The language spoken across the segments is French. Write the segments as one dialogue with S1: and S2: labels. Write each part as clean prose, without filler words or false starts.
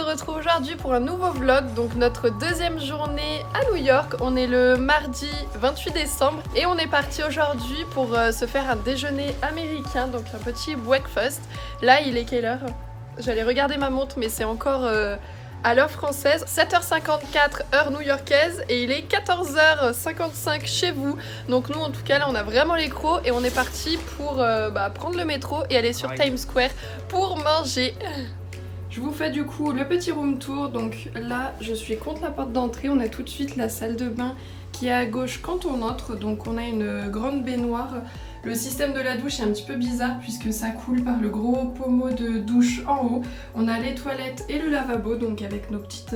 S1: retrouve aujourd'hui pour un nouveau vlog, donc notre deuxième journée à New York. On est le mardi 28 décembre et on est parti aujourd'hui pour se faire un déjeuner américain, donc un petit breakfast. Là il est quelle heure? J'allais regarder ma montre mais c'est encore à l'heure française, 7h54 heure new-yorkaise et il est 14h55 chez vous. Donc nous en tout cas là on a vraiment les crocs et on est parti pour prendre le métro et aller sur Times Square pour manger. Je vous fais du coup le petit room tour. Donc là je suis contre la porte d'entrée, on a tout de suite la salle de bain qui est à gauche quand on entre. Donc on a une grande baignoire. Le système de la douche est un petit peu bizarre puisque ça coule par le gros pommeau de douche en haut. On a les toilettes et le lavabo, donc avec nos petites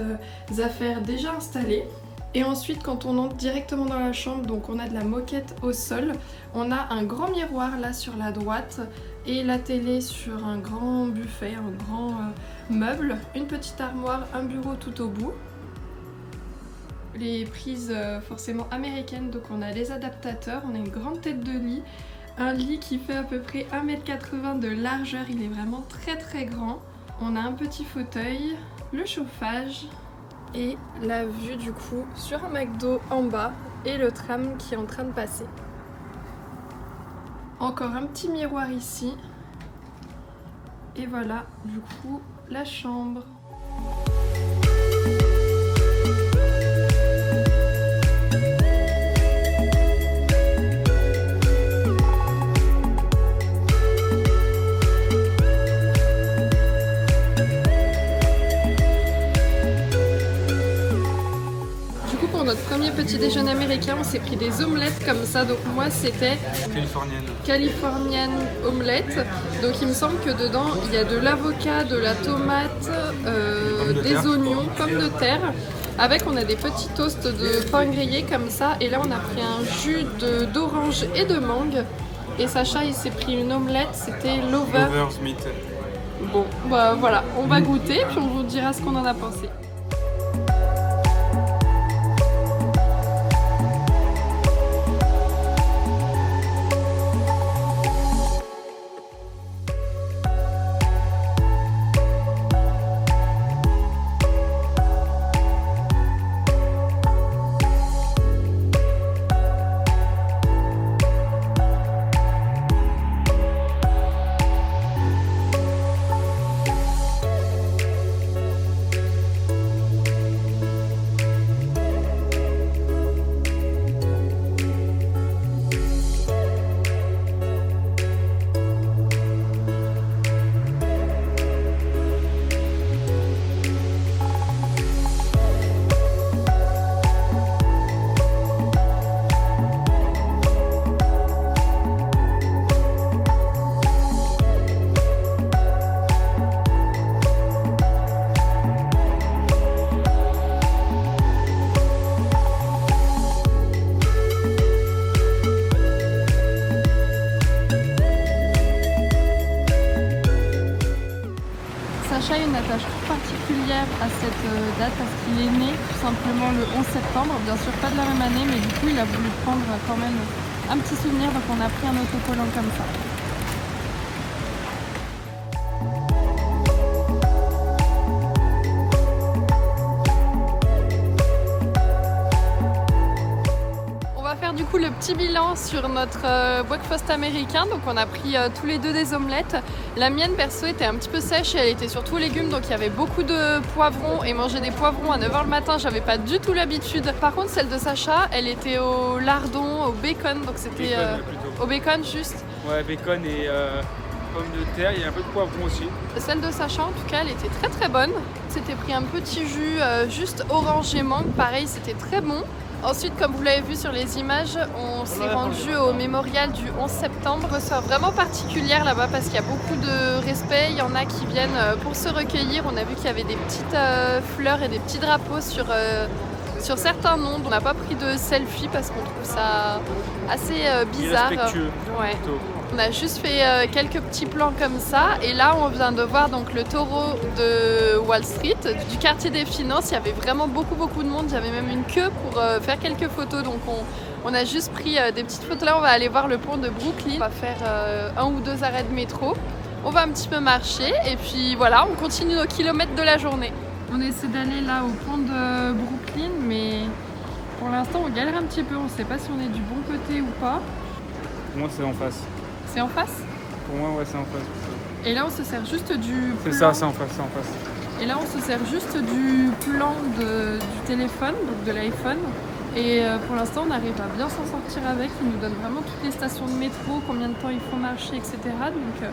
S1: affaires déjà installées. Et ensuite quand on entre directement dans la chambre, donc on a de la moquette au sol. On a un grand miroir là sur la droite et la télé sur un grand buffet, un grand meuble. Une petite armoire, un bureau tout au bout. Les prises forcément américaines, donc on a les adaptateurs, on a une grande tête de lit. Un lit qui fait à peu près 1m80 de largeur, il est vraiment très grand. On a un petit fauteuil, le chauffage et la vue du coup sur un McDo en bas et le tram qui est en train de passer. Encore un petit miroir ici. Et voilà du coup la chambre. Notre premier petit déjeuner américain, on s'est pris des omelettes comme ça. Donc moi c'était californienne omelette. Donc il me semble que dedans il y a de l'avocat, de la tomate, des oignons, pommes de terre. Avec on a des petits toasts de pain grillé comme ça. Et là on a pris un jus d'orange et de mangue. Et Sacha il s'est pris une omelette, c'était l'Over's Meat. Bon bah voilà, on va goûter puis on vous dira ce qu'on en a pensé. Sacha a une attache toute particulière à cette date parce qu'il est né tout simplement le 11 septembre, bien sûr pas de la même année, mais du coup il a voulu prendre quand même un petit souvenir, donc on a pris un autocollant comme ça. Du coup le petit bilan sur notre breakfast américain. Donc on a pris tous les deux des omelettes. La mienne perso était un petit peu sèche et elle était surtout légumes, donc il y avait beaucoup de poivrons et manger des poivrons à 9h le matin j'avais pas du tout l'habitude. Par contre celle de Sacha elle était au lardon, au bacon, donc c'était au bacon juste.
S2: Ouais, bacon et pommes de terre, il y a un peu de poivron aussi.
S1: Celle de Sacha en tout cas elle était très bonne. C'était pris un petit jus juste orange et mangue, pareil c'était très bon. Ensuite, comme vous l'avez vu sur les images, on s'est rendu au mémorial du 11 septembre. C'est vraiment particulière là-bas parce qu'il y a beaucoup de respect. Il y en a qui viennent pour se recueillir. On a vu qu'il y avait des petites fleurs et des petits drapeaux sur certains noms. On n'a pas pris de selfie parce qu'on trouve ça assez bizarre.
S2: Irrespectueux.
S1: Ouais. On a juste fait quelques petits plans comme ça et là on vient de voir donc le taureau de Wall Street, du quartier des finances. Il y avait vraiment beaucoup de monde, il y avait même une queue pour faire quelques photos, donc on a juste pris des petites photos. Là on va aller voir le pont de Brooklyn, on va faire un ou deux arrêts de métro, on va un petit peu marcher et puis voilà, on continue nos kilomètres de la journée. On essaie d'aller là au pont de Brooklyn, mais pour l'instant on galère un petit peu, on sait pas si on est du bon côté ou pas.
S2: Pour moi, c'est en face.
S1: C'est en face?
S2: Pour moi, ouais, c'est en face.
S1: Et là on se sert juste du
S2: C'est
S1: plan.
S2: ça, c'est en face, c'est en face.
S1: Et là on se sert juste du plan du téléphone, donc de l'iPhone. Et pour l'instant on arrive à bien s'en sortir avec, il nous donne vraiment toutes les stations de métro, combien de temps il faut marcher, etc. Donc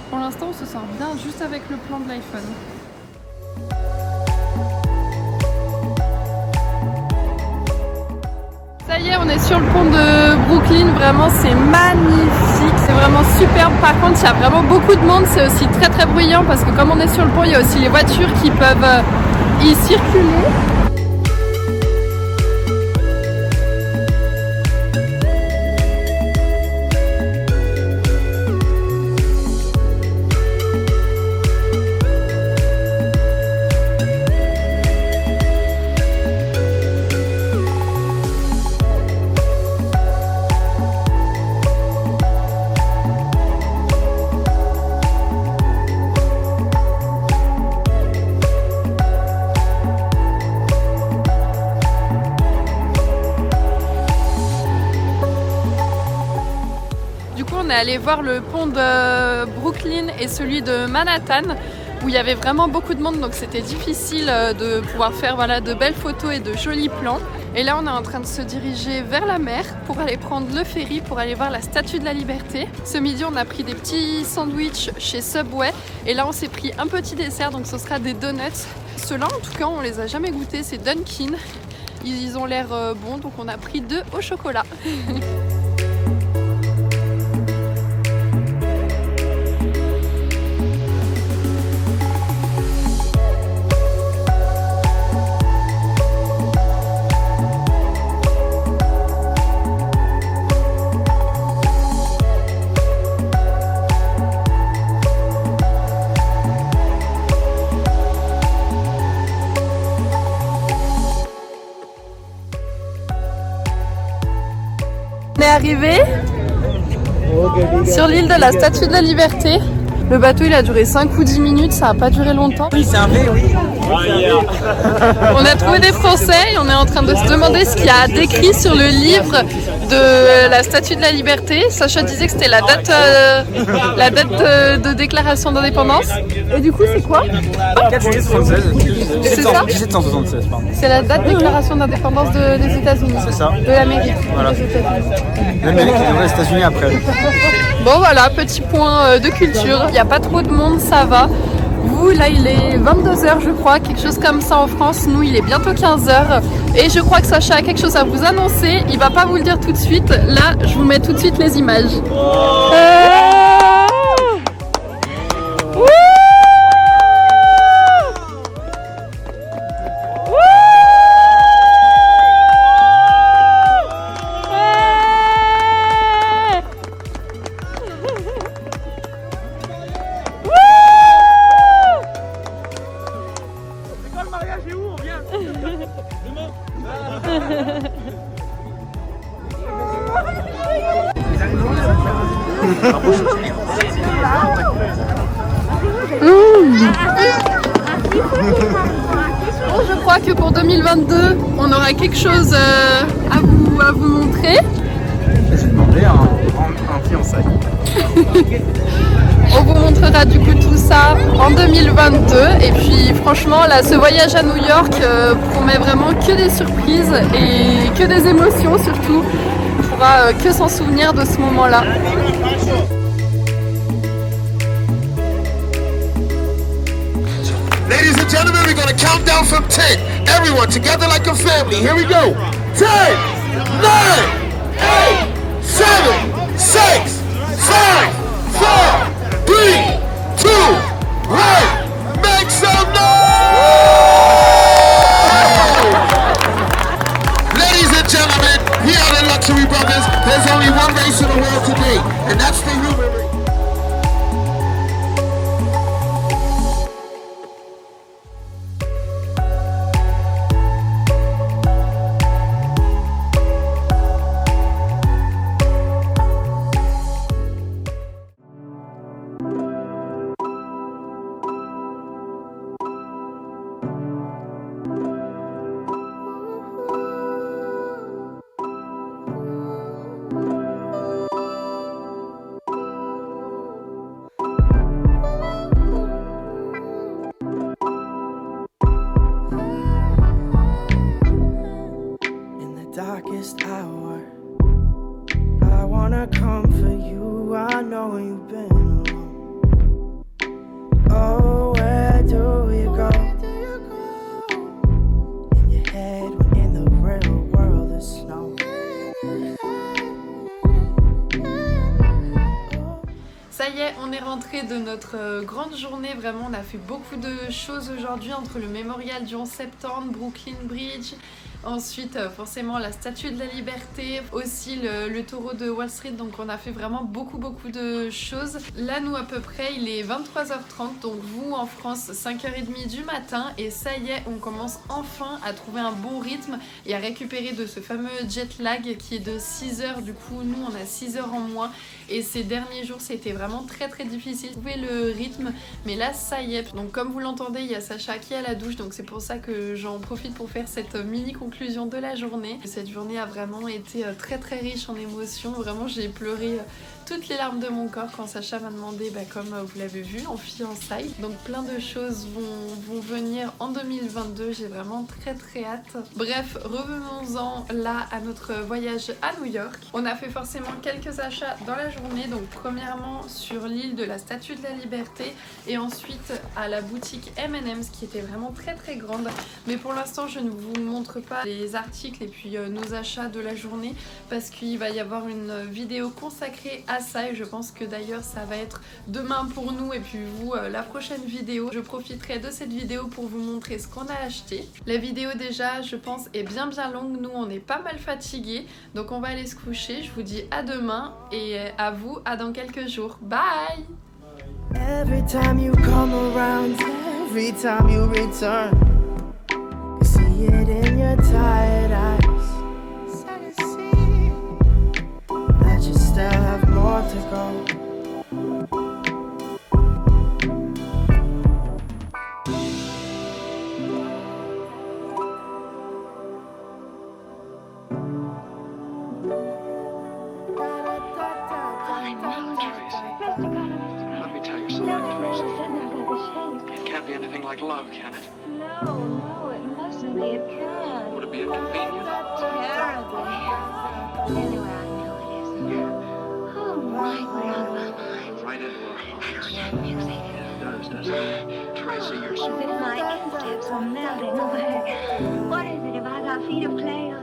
S1: pour l'instant on se sort bien juste avec le plan de l'iPhone. Ça y est, on est sur le pont de Brooklyn, vraiment c'est magnifique, c'est vraiment superbe. Par contre il y a vraiment beaucoup de monde, c'est aussi très très bruyant parce que comme on est sur le pont, il y a aussi les voitures qui peuvent y circuler. On est allé voir le pont de Brooklyn et celui de Manhattan où il y avait vraiment beaucoup de monde, donc c'était difficile de pouvoir faire de belles photos et de jolis plans. Et là on est en train de se diriger vers la mer pour aller prendre le ferry pour aller voir la Statue de la Liberté. Ce midi on a pris des petits sandwichs chez Subway et là on s'est pris un petit dessert, donc ce sera des donuts. Ceux-là en tout cas on les a jamais goûtés, c'est Dunkin'. Ils ont l'air bons, donc on a pris 2 au chocolat. On est arrivé sur l'île de la Statue de la Liberté. Le bateau il a duré 5 ou 10 minutes, ça n'a pas duré longtemps.
S3: Oui, c'est un vrai, oui.
S1: On a trouvé des Français et on est en train de se demander ce qu'il y a décrit sur le livre de la Statue de la Liberté. Sacha disait que c'était la date de déclaration d'indépendance. Et du coup c'est quoi?
S3: 4 juillet 76.
S1: C'est ça?
S3: 1776, pardon.
S1: C'est la date de déclaration d'indépendance des États-Unis.
S3: C'est ça.
S1: De l'Amérique.
S3: Voilà.
S1: Des États-Unis.
S3: L'Amérique et les États-Unis après.
S1: Bon voilà, petit point de culture. Il n'y a pas trop de monde, ça va. Vous, là, il est 22h, je crois, quelque chose comme ça en France. Nous, il est bientôt 15h. Et je crois que Sacha a quelque chose à vous annoncer. Il va pas vous le dire tout de suite. Là, je vous mets tout de suite les images. Bon, je crois que pour 2022, on aura quelque chose à vous montrer.
S3: J'ai demandé un fiançailles.
S1: On vous montrera du coup tout ça en 2022 et puis franchement là ce voyage à New York promet vraiment que des surprises et que des émotions surtout. On pourra que s'en souvenir de ce moment-là.
S4: Ladies and gentlemen, we're gonna count down from 10. Everyone together like a family. Here we go. 10, 9, 8, 7, 6, 5, 4, 3, 2, 1. Make some noise! Ladies and gentlemen, we are the Luxury Brothers. There's only one race in the world today, and that's the human race.
S5: shower. I wanna comfort you, I know you've been alone. Oh, where do you go? In your head when in the real world there's snow.
S1: Ça y est, on est rentré de notre grande journée, vraiment on a fait beaucoup de choses aujourd'hui entre le mémorial du 11 septembre, Brooklyn Bridge, ensuite forcément la Statue de la Liberté, aussi le taureau de Wall Street, donc on a fait vraiment beaucoup de choses. Là nous à peu près il est 23h30, donc vous en France 5h30 du matin et ça y est on commence enfin à trouver un bon rythme et à récupérer de ce fameux jet lag qui est de 6 heures, du coup nous on a 6 heures en moins et ces derniers jours c'était vraiment très difficile de trouver le rythme, mais là ça y est. Donc comme vous l'entendez il y a Sacha qui est à la douche, donc c'est pour ça que j'en profite pour faire cette mini conclusion de la journée. Cette journée a vraiment été très riche en émotions, vraiment j'ai pleuré toutes les larmes de mon corps quand Sacha m'a demandé, comme vous l'avez vu, en fiançailles. Donc plein de choses vont venir en 2022, j'ai vraiment très hâte. Bref, revenons-en là à notre voyage à New York. On a fait forcément quelques achats dans la journée, donc premièrement sur l'île de la Statue de la Liberté et ensuite à la boutique M&M's qui était vraiment très grande. Mais pour l'instant je ne vous montre pas les articles et puis nos achats de la journée parce qu'il va y avoir une vidéo consacrée à ça et je pense que d'ailleurs ça va être demain pour nous et puis vous la prochaine vidéo. Je profiterai de cette vidéo pour vous montrer ce qu'on a acheté. La vidéo déjà je pense est bien longue, nous on est pas mal fatigués donc on va aller se coucher. Je vous dis à demain et à vous à dans quelques jours. Bye!
S5: Every time you come around, every time you return, I see it in your tired eyes. That you still have more to go.
S6: Let me tell you something, Teresa. It can't be anything like love, can it?
S7: No, it mustn't be. It can.
S6: Would it be inconvenient?
S7: Terribly. Anyway, I know it isn't. Oh my, we're out of our minds.
S6: Right into our hearts.
S7: That music.
S6: It does, doesn't it? Teresa, you're
S7: As
S6: so...
S7: if my instincts were melting away. What is it if I got feet of clay or